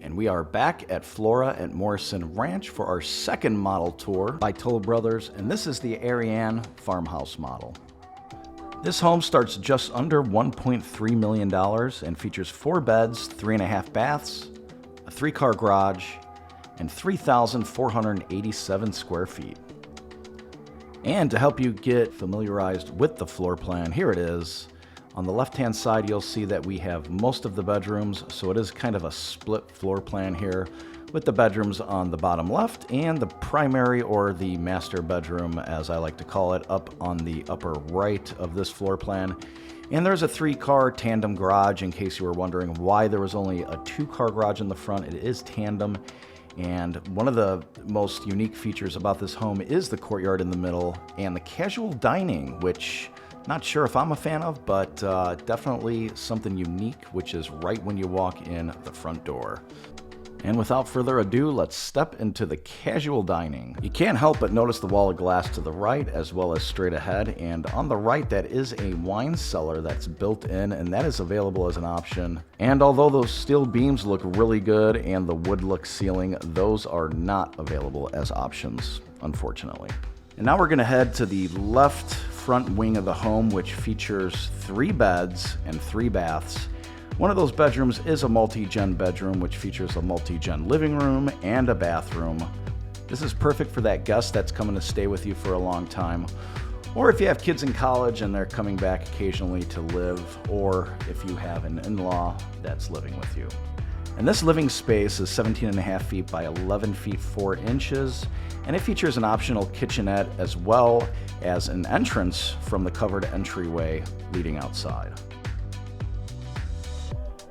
And we are back at Flora at Morrison Ranch for our second model tour by Toll Brothers, and this is the Ariane Farmhouse model. This home starts just under $1.3 million and features 4 beds, 3.5 baths, a 3-car garage, and 3,487 square feet. And to help you get familiarized with the floor plan, here it is. On the left-hand side, you'll see that we have most of the bedrooms, so it is kind of a split floor plan here, with the bedrooms on the bottom left and the primary, or the master bedroom, as I like to call it, up on the upper right of this floor plan. And there's a 3-car tandem garage, in case you were wondering why there was only a 2-car garage in the front. It is tandem. And one of the most unique features about this home is the courtyard in the middle and the casual dining, which not sure if I'm a fan of, but definitely something unique, which is right when you walk in the front door. And without further ado, let's step into the casual dining. You can't help but notice the wall of glass to the right as well as straight ahead. And on the right, that is a wine cellar that's built in, and that is available as an option. And although those steel beams look really good and the wood look ceiling, those are not available as options, unfortunately. And now we're gonna head to the left front wing of the home, which features 3 beds and 3 baths. One of those bedrooms is a multi-gen bedroom, which features a multi-gen living room and a bathroom. This is perfect for that guest that's coming to stay with you for a long time, or if you have kids in college and they're coming back occasionally to live, or if you have an in-law that's living with you. And this living space is 17.5 feet by 11 feet 4 inches, and it features an optional kitchenette as well as an entrance from the covered entryway leading outside.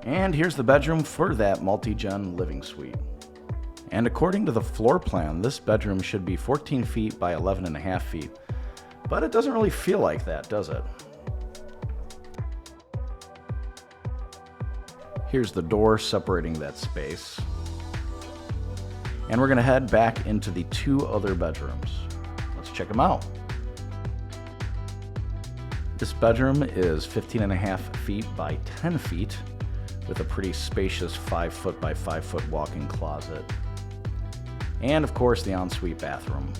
And here's the bedroom for that multi-gen living suite. And according to the floor plan, this bedroom should be 14 feet by 11.5 feet, but it doesn't really feel like that, does it? Here's the door separating that space. And we're gonna head back into the 2 other bedrooms. Let's check them out. This bedroom is 15.5 feet by 10 feet with a pretty spacious 5 foot by 5 foot walk-in closet. And of course, the ensuite bathroom.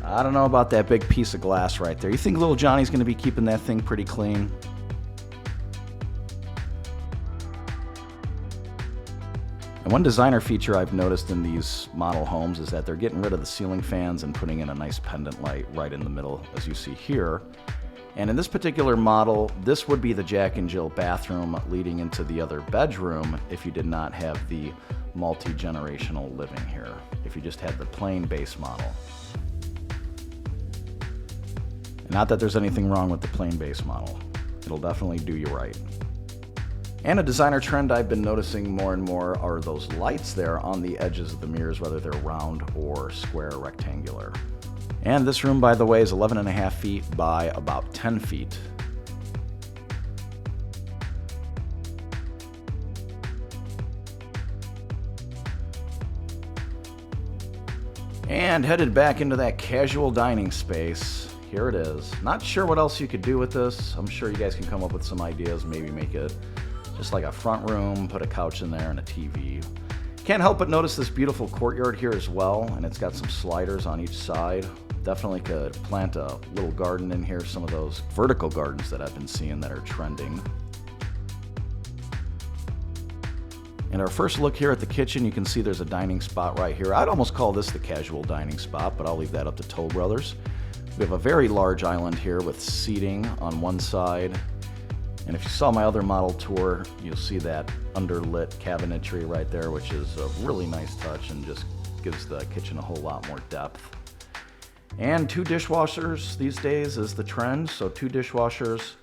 I don't know about that big piece of glass right there. You think little Johnny's gonna be keeping that thing pretty clean? And one designer feature I've noticed in these model homes is that they're getting rid of the ceiling fans and putting in a nice pendant light right in the middle, as you see here. And in this particular model, this would be the Jack and Jill bathroom leading into the other bedroom if you did not have the multi-generational living here, if you just had the plain base model. Not that there's anything wrong with the plain base model. It'll definitely do you right. And a designer trend I've been noticing more and more are those lights there on the edges of the mirrors, whether they're round or square or rectangular. And this room, by the way, is 11.5 feet by about 10 feet. And headed back into that casual dining space. Here it is. Not sure what else you could do with this. I'm sure you guys can come up with some ideas. Maybe make it just like a front room, put a couch in there and a TV. Can't help but notice this beautiful courtyard here as well, and it's got some sliders on each side. Definitely could plant a little garden in here, some of those vertical gardens that I've been seeing that are trending. And our first look here at the kitchen, you can see there's a dining spot right here. I'd almost call this the casual dining spot, but I'll leave that up to Toll Brothers. We have a very large island here with seating on one side. And if you saw my other model tour, you'll see that underlit cabinetry right there, which is a really nice touch and just gives the kitchen a whole lot more depth. And 2 dishwashers these days is the trend. So 2 dishwashers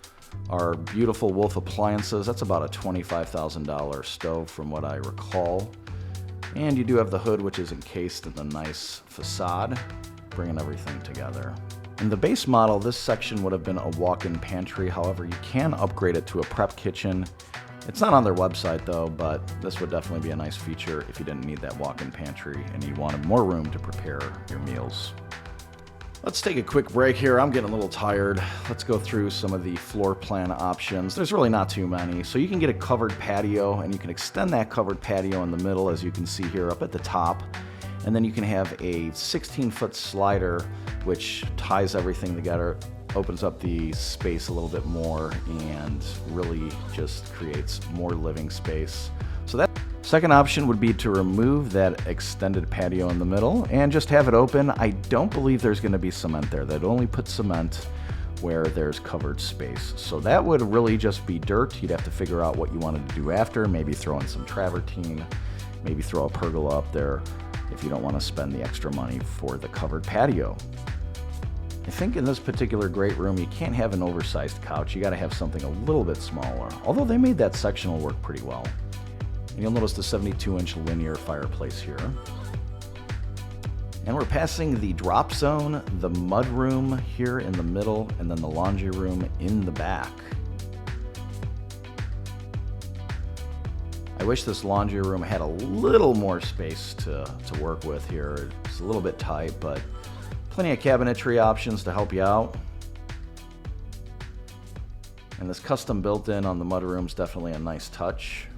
are beautiful Wolf appliances. That's about a $25,000 stove from what I recall. And you do have the hood, which is encased in the nice facade, bringing everything together. In the base model, this section would have been a walk-in pantry. However, you can upgrade it to a prep kitchen. It's not on their website though, but this would definitely be a nice feature if you didn't need that walk-in pantry and you wanted more room to prepare your meals. Let's take a quick break here. I'm getting a little tired. Let's go through some of the floor plan options. There's really not too many. So you can get a covered patio, and you can extend that covered patio in the middle, as you can see here up at the top. And then you can have a 16-foot slider, which ties everything together, opens up the space a little bit more, and really just creates more living space. So that second option would be to remove that extended patio in the middle and just have it open. I don't believe there's going to be cement there. They'd only put cement where there's covered space. So that would really just be dirt. You'd have to figure out what you wanted to do after. Maybe throw in some travertine, maybe throw a pergola up there if you don't want to spend the extra money for the covered patio. I think in this particular great room, you can't have an oversized couch. You got to have something a little bit smaller, although they made that sectional work pretty well. And you'll notice the 72-inch linear fireplace here. And we're passing the drop zone, the mud room here in the middle, and then the laundry room in the back. I wish this laundry room had a little more space to work with here. It's a little bit tight, but plenty of cabinetry options to help you out. And this custom built-in on the mudroom is definitely a nice touch.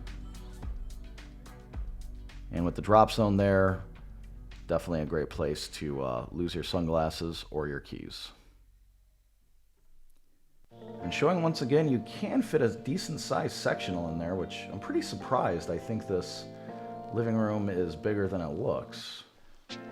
And with the drop zone there, definitely a great place to lose your sunglasses or your keys. And showing once again, you can fit a decent sized sectional in there, which I'm pretty surprised. I think this living room is bigger than it looks.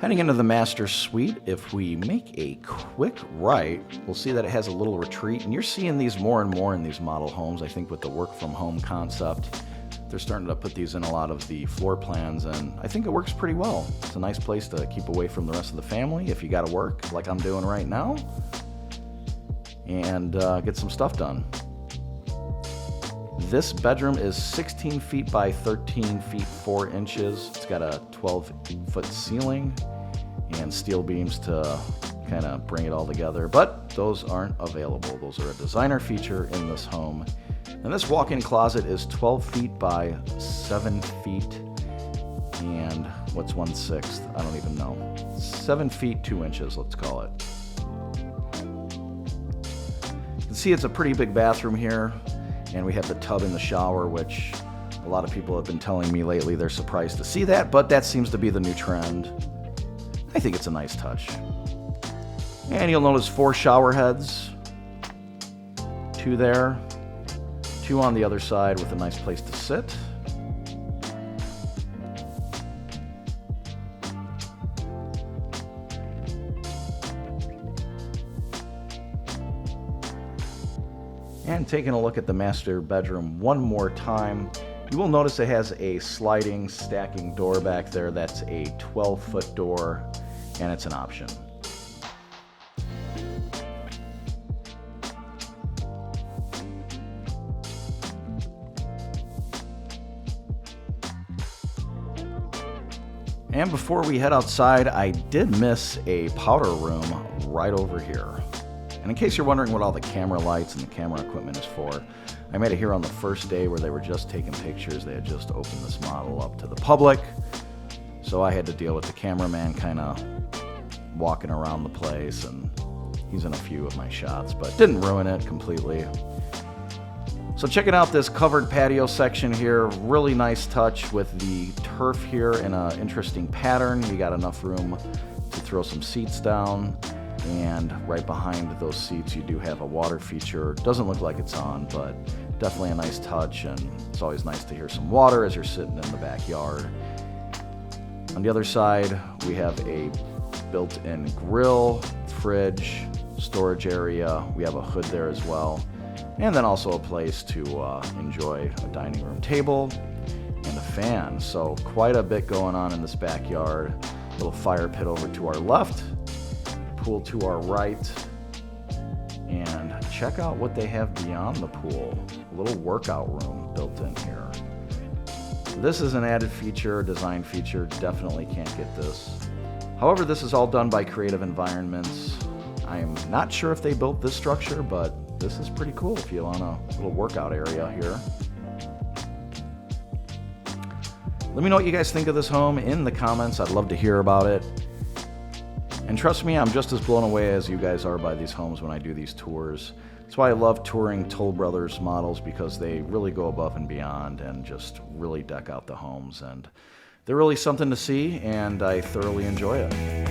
Heading into the master suite, if we make a quick right, we'll see that it has a little retreat, and you're seeing these more and more in these model homes. I think with the work from home concept, they're starting to put these in a lot of the floor plans, and I think it works pretty well. It's a nice place to keep away from the rest of the family if you got to work like I'm doing right now, and get some stuff done. This bedroom is 16 feet by 13 feet 4 inches. It's got a 12-foot ceiling and steel beams to kind of bring it all together, but those aren't available. Those are a designer feature in this home. And this walk-in closet is 12 feet by 7 feet and what's 1/6? I don't even know. 7 feet 2 inches, let's call it. You can see it's a pretty big bathroom here, and we have the tub in the shower, which a lot of people have been telling me lately they're surprised to see that, but that seems to be the new trend. I think it's a nice touch. And you'll notice 4 shower heads, 2 there, 2 on the other side with a nice place to sit. And taking a look at the master bedroom one more time, you will notice it has a sliding, stacking door back there. That's a 12-foot door, and it's an option. And before we head outside, I did miss a powder room right over here. And in case you're wondering what all the camera lights and the camera equipment is for, I made it here on the first day where they were just taking pictures. They had just opened this model up to the public. So I had to deal with the cameraman kind of walking around the place, and he's in a few of my shots, but didn't ruin it completely. So checking out this covered patio section here, really nice touch with the turf here in an interesting pattern. You got enough room to throw some seats down, and right behind those seats you do have a water feature. Doesn't look like it's on, but definitely a nice touch, and it's always nice to hear some water as you're sitting in the backyard. On the other side, we have a built-in grill, fridge, storage area. We have a hood there as well. And then also a place to enjoy a dining room table and a fan. So quite a bit going on in this backyard. Little fire pit over to our left, pool to our right, and check out what they have beyond the pool. A little workout room built in here. This is an added feature, design feature. Definitely can't get this. However, this is all done by Creative Environments. I'm not sure if they built this structure, but this is pretty cool if you want a little workout area here. Let me know what you guys think of this home in the comments. I'd love to hear about it. And trust me, I'm just as blown away as you guys are by these homes when I do these tours. That's why I love touring Toll Brothers models, because they really go above and beyond and just really deck out the homes. And they're really something to see, and I thoroughly enjoy it.